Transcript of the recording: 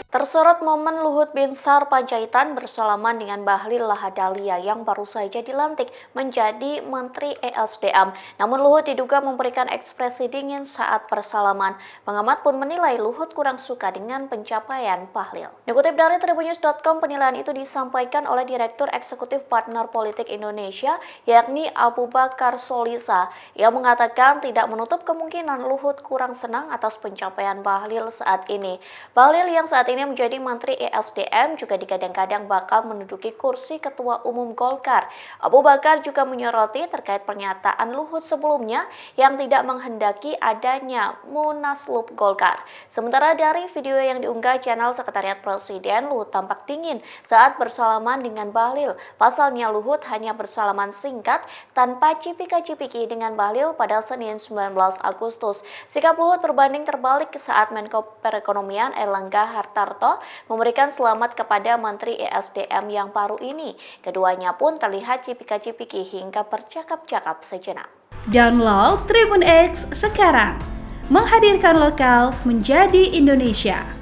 Tersorot momen Luhut Binsar Panjaitan bersalaman dengan Bahlil Lahadalia yang baru saja dilantik menjadi Menteri ESDM. Namun Luhut diduga memberikan ekspresi dingin saat bersalaman. Pengamat pun menilai Luhut kurang suka dengan pencapaian Bahlil. Dikutip dari Tribunnews.com, penilaian itu disampaikan oleh Direktur Eksekutif Partner Politik Indonesia, yakni Abu Bakar Solisa. Ia mengatakan tidak menutup kemungkinan Luhut kurang senang atas pencapaian Bahlil saat ini. Bahlil yang saat ini menjadi Menteri ESDM juga digadang-gadang bakal menduduki kursi Ketua Umum Golkar. Abu Bakar juga menyoroti terkait pernyataan Luhut sebelumnya yang tidak menghendaki adanya Munaslup Golkar. Sementara dari video yang diunggah channel Sekretariat Presiden, Luhut tampak dingin saat bersalaman dengan Bahlil. Pasalnya Luhut hanya bersalaman singkat tanpa cipika-cipiki dengan Bahlil pada Senin 19 Agustus. Sikap Luhut berbanding terbalik saat Menko Perekonomian Erlangga Hartarto memberikan selamat kepada Menteri ESDM yang baru ini. Keduanya pun terlihat cipika-cipiki hingga bercakap-cakap sejenak. Download Tribun X sekarang, menghadirkan lokal menjadi Indonesia.